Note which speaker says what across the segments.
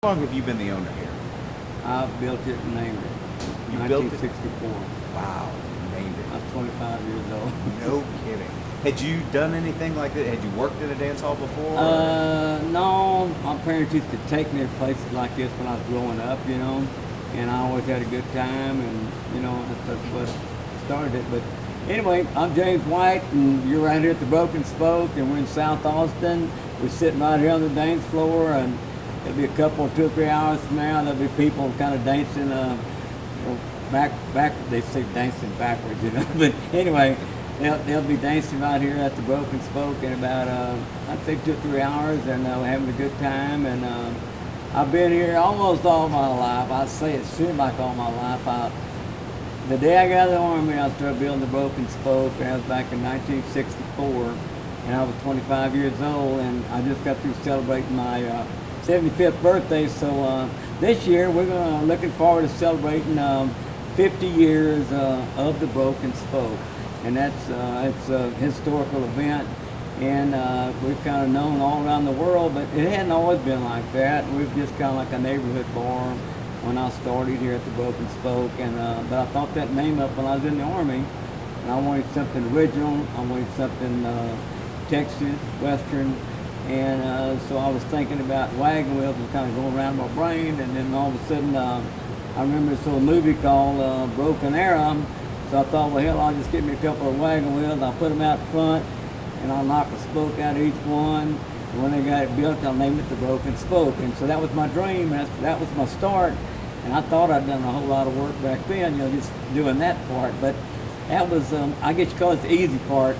Speaker 1: How long have you been the owner here?
Speaker 2: I built it and named it.
Speaker 1: You built it?
Speaker 2: 1964.
Speaker 1: Wow, you named
Speaker 2: I
Speaker 1: it.
Speaker 2: was 25 years old.
Speaker 1: No kidding. Had you done anything like that? Had you worked at a dance hall before?
Speaker 2: No, my parents used to take me to places like this when I was growing up, you know, and I always had a good time, and, you know, that's what started it. But anyway, I'm James White, and you're right here at the Broken Spoke, and we're in South Austin. We're sitting right here on the dance floor, and it'll be a couple, 2 or 3 hours from now, there'll be people kind of dancing, back, they say dancing backwards, you know, but anyway, they'll be dancing right here at the Broken Spoke in about, I'd say 2 or 3 hours, and we're having a good time. And I've been here almost all my life. I'd say it seemed like all my life. The day I got out of the Army, I started building the Broken Spoke, and that was back in 1964, and I was 25 years old, and I just got through celebrating my 75th birthday. So this year we're looking forward to celebrating 50 years of the Broken Spoke. And that's it's a historical event, and we've kind of known all around the world, but it hadn't always been like that. We've just kind of like a neighborhood bar when I started here at the Broken Spoke, and but I thought that name up when I was in the Army, and I wanted something original. I wanted something Texas, Western, and so I was thinking about wagon wheels and kind of going around my brain, and then all of a sudden I remember this little movie called Broken Arrow. So I thought, well, hell, I'll just get me a couple of wagon wheels, I'll put them out front, and I'll knock a spoke out of each one. And when they got it built, I'll name it the Broken Spoke. And so that was my dream, that was my start. And I thought I'd done a whole lot of work back then, you know, just doing that part. But that was, I guess you call it the easy part.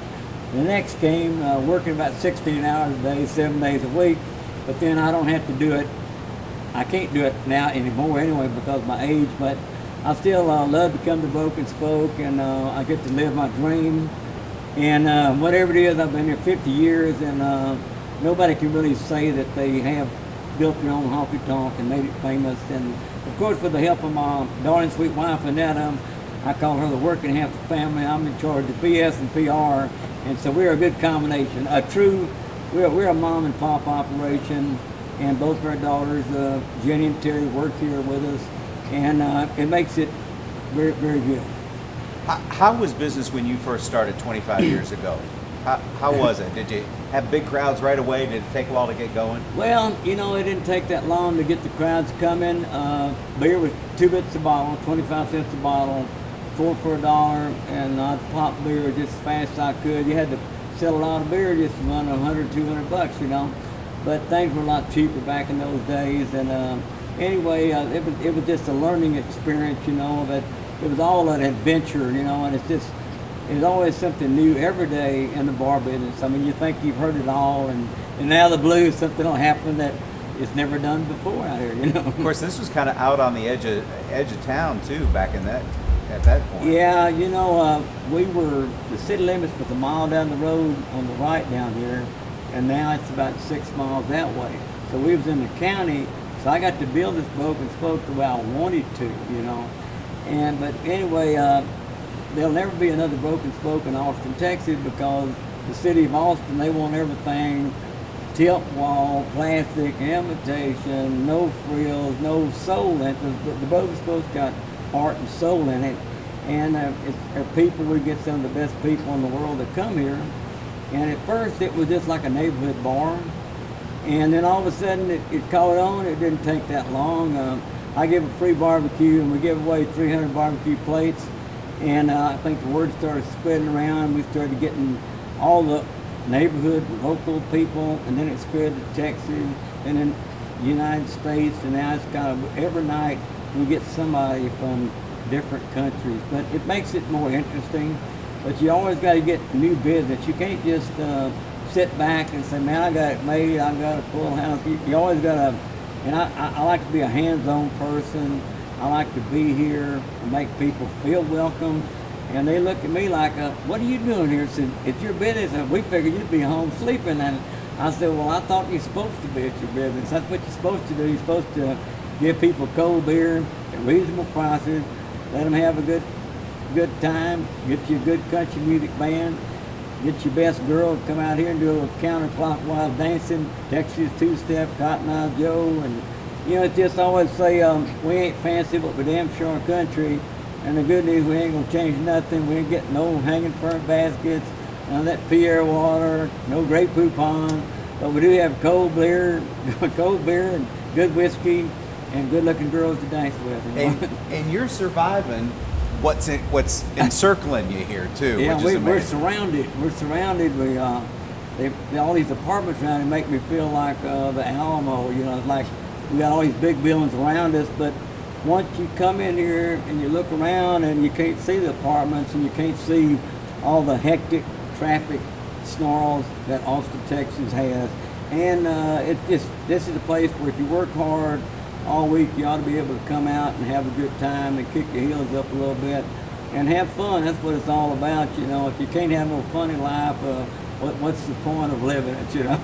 Speaker 2: The next came working about 16 hours a day, 7 days a week. But then I don't have to do it. I can't do it now anymore anyway because of my age, but I still love to come to Broken Spoke, and I get to live my dream. And whatever it is, I've been here 50 years, and nobody can really say that they have built their own honky-tonk and made it famous. And of course, with the help of my darling sweet wife, Annette, I call her the working half the family. I'm in charge of PS and PR, and so we're a good combination. We're a mom and pop operation, and both of our daughters, Jenny and Terry, work here with us. And it makes it very, very good.
Speaker 1: How was business when you first started 25 years ago? How was it? Did you have big crowds right away? Did it take a while to get going?
Speaker 2: Well, you know, it didn't take that long to get the crowds coming. Beer was 2 bits a bottle, 25 cents a bottle, 4 for $1, and I'd pop beer just as fast as I could. You had to sell a lot of beer just to run $100, $200, you know. But things were a lot cheaper back in those days, and anyway, it was just a learning experience, you know, that it was all an adventure, you know, and it's always something new every day in the bar business. I mean, you think you've heard it all, and out of the blue, something will happen that it's never done before out here, you know.
Speaker 1: Of course, this was kind of out on the edge of town too, back at that point.
Speaker 2: Yeah, you know, the city limits was a mile down the road on the right down here, and now it's about 6 miles that way. So we was in the county. So I got to build this Broken Spoke the way I wanted to, you know. But anyway, there'll never be another Broken Spoke in Austin, Texas, because the city of Austin, they want everything tilt wall, plastic, imitation, no frills, no soul in it. The Broken Spoke's got heart and soul in it. And we get some of the best people in the world that come here. And at first it was just like a neighborhood bar. And then all of a sudden it caught on. It didn't take that long. I give a free barbecue, and we give away 300 barbecue plates. And I think the word started spreading around. We started getting all the neighborhood, local people, and then it spread to Texas, and then the United States. And now it's kind of every night we get somebody from different countries. But it makes it more interesting. But you always got to get new business. You can't just sit back and say, man, I got it made, I got a full house. You always got to, and I like to be a hands-on person. I like to be here and make people feel welcome. And they look at me like, what are you doing here? I said, it's your business, and we figured you'd be home sleeping. And I said, well, I thought you're supposed to be at your business. That's what you're supposed to do. You're supposed to give people cold beer at reasonable prices, let them have a good time, get you a good country music band, get your best girl to come out here and do a little counterclockwise dancing, Texas two-step, Cotton Eye Joe, and you know, just always say, we ain't fancy, but we damn sure country. And the good news, we ain't gonna change nothing. We ain't getting no hanging front baskets, none of that Pierre water, no Grey Poupon. But we do have cold beer, and good whiskey, and good-looking girls to dance with. You know?
Speaker 1: And you're surviving what's encircling you here too.
Speaker 2: Yeah,
Speaker 1: which is
Speaker 2: we're
Speaker 1: amazing.
Speaker 2: surrounded. We're surrounded. All these apartments around here make me feel like the Alamo. You know, it's like we got all these big buildings around us, but once you come in here and you look around and you can't see the apartments and you can't see all the hectic traffic snarls that Austin, Texas has. And this is a place where if you work hard all week, you ought to be able to come out and have a good time and kick your heels up a little bit and have fun. That's what it's all about, you know. If you can't have no fun in life, what's the point of living it, you know?